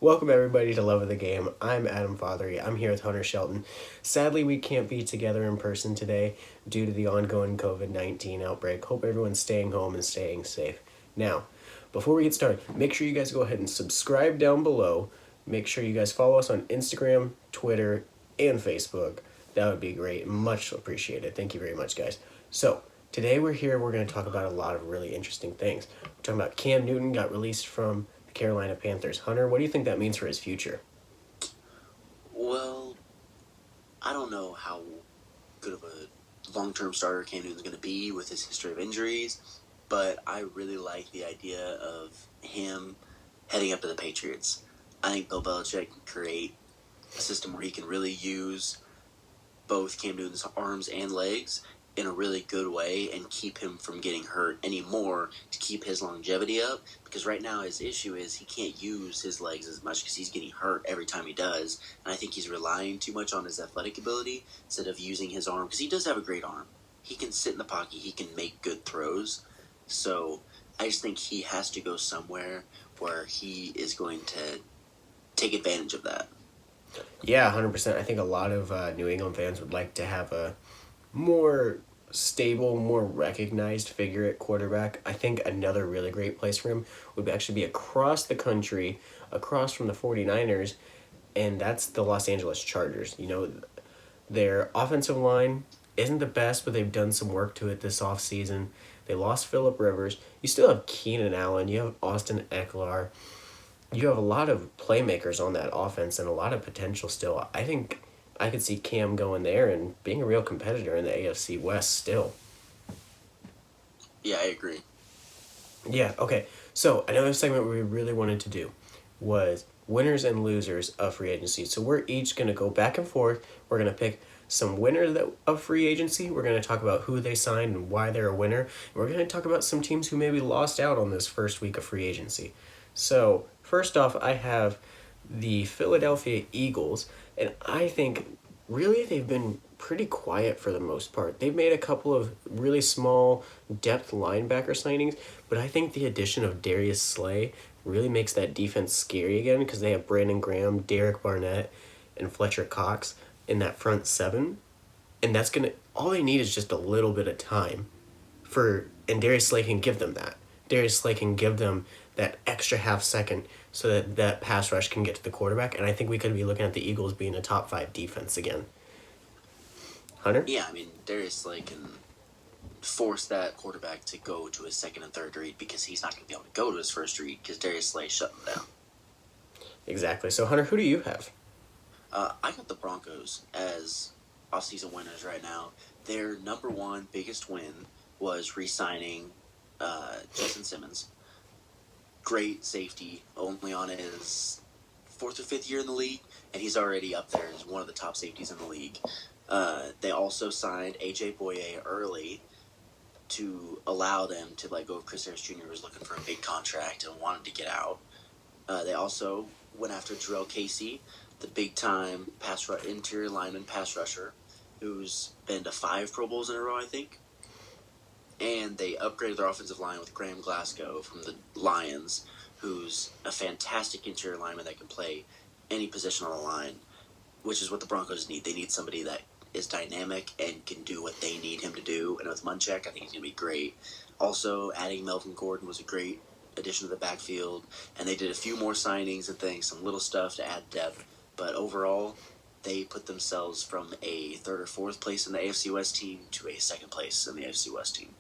Welcome everybody to Love of the Game. I'm Adam Fothery. I'm here with Hunter Shelton. Sadly, we can't be together in person today due to the ongoing COVID-19 outbreak. Hope everyone's staying home and staying safe. Now, before we get started, make sure you guys go ahead and subscribe down below. Make sure you guys follow us on Instagram, Twitter, and Facebook. That would be great. Much appreciated. Thank you very much, guys. So, today we're going to talk about a lot of really interesting things. We're talking about Cam Newton got released from the Carolina Panthers. Hunter, what do you think that means for his future? Well, I don't know how good of a long-term starter Cam Newton's going to be with his history of injuries, but I really like the idea of him heading up to the Patriots. I think Bill Belichick can create a system where he can really use both Cam Newton's arms and legs in a really good way and keep him from getting hurt anymore to keep his longevity up, because right now his issue is he can't use his legs as much because he's getting hurt every time he does, and I think he's relying too much on his athletic ability instead of using his arm, because he does have a great arm. He can sit in the pocket, he can make good throws, so I just think he has to go somewhere where he is going to take advantage of that. Yeah, 100%. I think a lot of New England fans would like to have a more stable, more recognized figure at quarterback. I think another really great place for him would actually be across the country, across from the 49ers, and that's the Los Angeles Chargers. You know, their offensive line isn't the best, but they've done some work to it this offseason. They lost Phillip Rivers. You still have Keenan Allen. You have Austin Eckler. You have a lot of playmakers on that offense and a lot of potential still. I think I could see Cam going there and being a real competitor in the AFC West still. Yeah, I agree. Yeah, okay. So another segment we really wanted to do was winners and losers of free agency. So we're each going to go back and forth. We're going to pick some winners of free agency. We're going to talk about who they signed and why they're a winner. And we're going to talk about some teams who maybe lost out on this first week of free agency. So first off, I have the Philadelphia Eagles, and I think really they've been pretty quiet for the most part. They've made a couple of really small depth linebacker signings, but I think the addition of Darius Slay really makes that defense scary again because they have Brandon Graham, Derek Barnett, and Fletcher Cox in that front seven. And that's all they need is just a little bit of time and Darius Slay can give them that. Darius Slay can give them that extra half second so that that pass rush can get to the quarterback. And I think we could be looking at the Eagles being a top 5 defense again. Hunter? Yeah, I mean, Darius Slay can force that quarterback to go to his second and third read because he's not going to be able to go to his first read because Darius Slay shut him down. Exactly. So, Hunter, who do you have? I got the Broncos as offseason winners right now. Their number one biggest win was re-signing Justin Simmons. Great safety, only on his 4th or 5th year in the league, and he's already up there as one of the top safeties in the league. They also signed A.J. Boye early to allow them to let go of Chris Harris Jr., who was looking for a big contract and wanted to get out. They also went after Jarrell Casey, the big-time interior lineman pass rusher, who's been to 5 Pro Bowls in a row, I think. And they upgraded their offensive line with Graham Glasgow from the Lions, who's a fantastic interior lineman that can play any position on the line, which is what the Broncos need. They need somebody that is dynamic and can do what they need him to do. And with Munchak, I think he's going to be great. Also, adding Melvin Gordon was a great addition to the backfield. And they did a few more signings and things, some little stuff to add depth. But overall, they put themselves from a 3rd or 4th place in the AFC West team to a 2nd place in the AFC West team.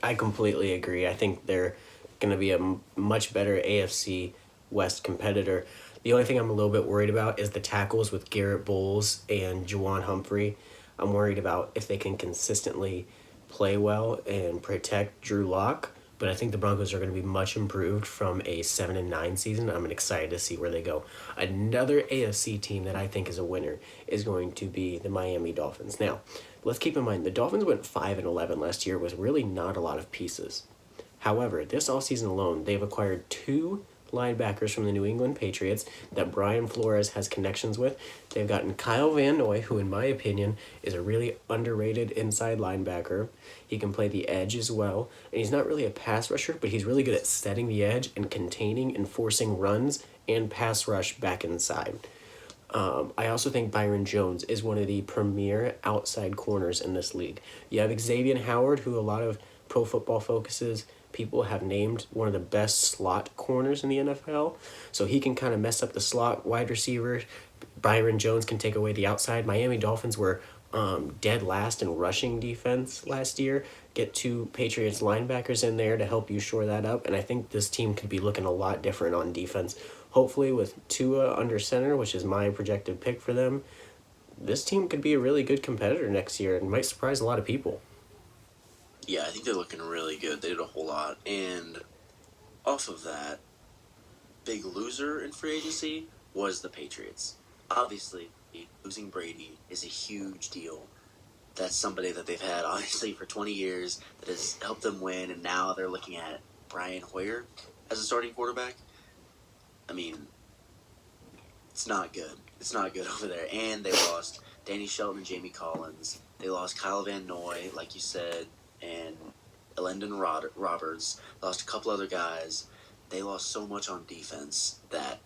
I completely agree. I think they're going to be a much better AFC West competitor. The only thing I'm a little bit worried about is the tackles with Garrett Bowles and Juwan Humphrey. I'm worried about if they can consistently play well and protect Drew Lock. But I think the Broncos are going to be much improved from a 7-9 season. I'm excited to see where they go. Another AFC team that I think is a winner is going to be the Miami Dolphins. Now, let's keep in mind, the Dolphins went 5-11 last year with really not a lot of pieces. However, this offseason alone, they've acquired 2 linebackers from the New England Patriots that Brian Flores has connections with. They've gotten Kyle Van Noy, who in my opinion is a really underrated inside linebacker. He can play the edge as well, and he's not really a pass rusher, but he's really good at setting the edge and containing and forcing runs and pass rush back inside. I also think Byron Jones is one of the premier outside corners in this league. You have Xavier Howard, who a lot of Pro Football Focuses people have named one of the best slot corners in the NFL. So he can kind of mess up the slot wide receiver. Byron Jones can take away the outside. Miami Dolphins were dead last in rushing defense last year. Get two Patriots linebackers in there to help you shore that up. And I think this team could be looking a lot different on defense. Hopefully with Tua under center, which is my projected pick for them, this team could be a really good competitor next year and might surprise a lot of people. Yeah, I think they're looking really good. They did a whole lot. And off of that, big loser in free agency was the Patriots. Obviously, losing Brady is a huge deal. That's somebody that they've had, obviously, for 20 years that has helped them win, and now they're looking at Brian Hoyer as a starting quarterback. I mean, it's not good. It's not good over there. And they lost Danny Shelton and Jamie Collins. They lost Kyle Van Noy, like you said, and Elendon Roberts. Lost a couple other guys. They lost so much on defense that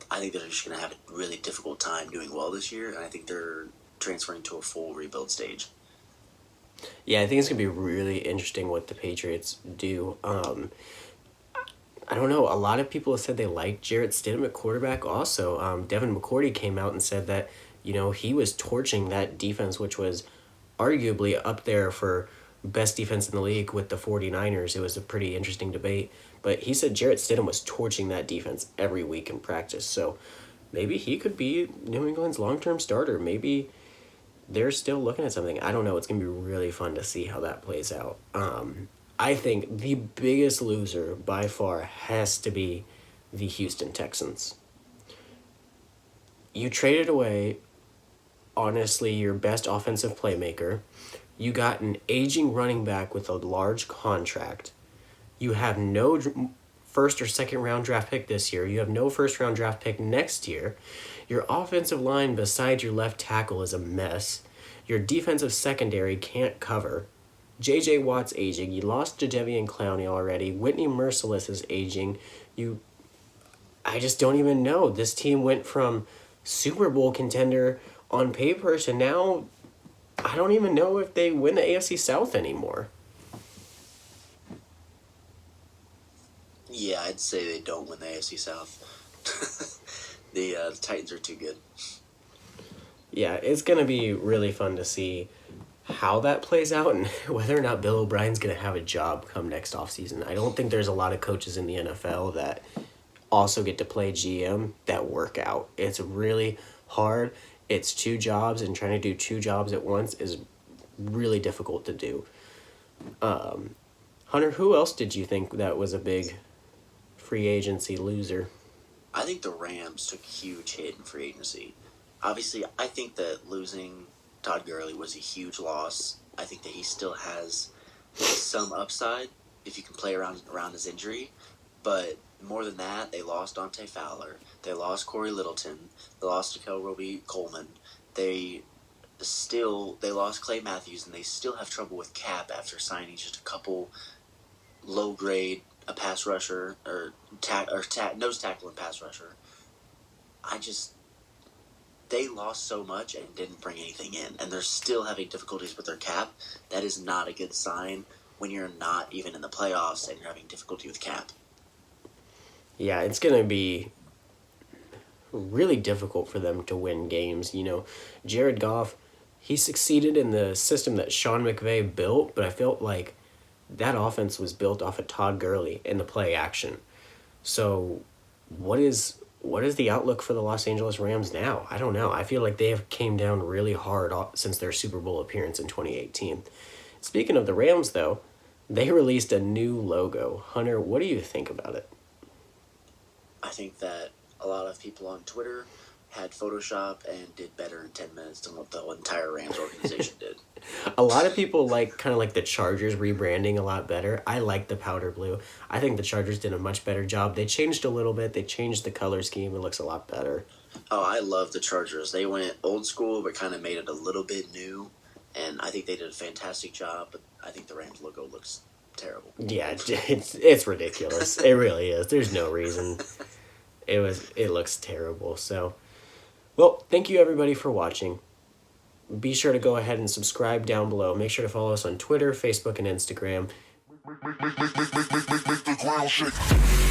I think they're just going to have a really difficult time doing well this year, and I think they're transferring to a full rebuild stage. Yeah, I think it's going to be really interesting what the Patriots do. I don't know. A lot of people have said they like Jarrett Stidham at quarterback also. Devin McCourty came out and said that, he was torching that defense, which was arguably up there for best defense in the league with the 49ers. It was a pretty interesting debate. But he said Jarrett Stidham was torching that defense every week in practice. So maybe he could be New England's long-term starter. Maybe they're still looking at something. I don't know. It's going to be really fun to see how that plays out. I think the biggest loser by far has to be the Houston Texans. You traded away, honestly, your best offensive playmaker. You got an aging running back with a large contract. You have no first or second round draft pick this year. You have no first round draft pick next year. Your offensive line besides your left tackle is a mess. Your defensive secondary can't cover. J.J. Watt's aging. You lost Jadeveon Clowney already. Whitney Merciless is aging. I just don't even know. This team went from Super Bowl contender on paper to now I don't even know if they win the AFC South anymore. Yeah, I'd say they don't win the AFC South. The Titans are too good. Yeah, it's going to be really fun to see how that plays out and whether or not Bill O'Brien's going to have a job come next offseason. I don't think there's a lot of coaches in the NFL that also get to play GM that work out. It's really hard. It's two jobs, and trying to do two jobs at once is really difficult to do. Hunter, who else did you think that was a big free agency loser? I think the Rams took a huge hit in free agency. Obviously, I think that losing Todd Gurley was a huge loss. I think that he still has some upside if you can play around his injury. But more than that, they lost Dante Fowler. They lost Corey Littleton. They lost Jaquel Roby-Coleman. They lost Clay Matthews, and they still have trouble with cap after signing just a couple low grade a pass rusher or nose tackle and pass rusher. They lost so much and didn't bring anything in, and they're still having difficulties with their cap. That is not a good sign when you're not even in the playoffs and you're having difficulty with cap. Yeah, it's going to be really difficult for them to win games. Jared Goff, he succeeded in the system that Sean McVay built, but I felt like that offense was built off of Todd Gurley in the play action. So what is the outlook for the Los Angeles Rams now? I don't know. I feel like they have came down really hard since their Super Bowl appearance in 2018. Speaking of the Rams, though, they released a new logo. Hunter, what do you think about it? I think that a lot of people on Twitter had Photoshop and did better in 10 minutes than what the entire Rams organization did. A lot of people like kind of like the Chargers rebranding a lot better. I like the powder blue. I think the Chargers did a much better job. They changed a little bit. They changed the color scheme. It looks a lot better. Oh, I love the Chargers. They went old school, but kind of made it a little bit new, and I think they did a fantastic job. But I think the Rams logo looks terrible. Yeah, it's ridiculous. It really is. There's no reason. It looks terrible. So, well, thank you everybody for watching. Be sure to go ahead and subscribe down below. Make sure to follow us on Twitter, Facebook, and Instagram. Make the ground shake.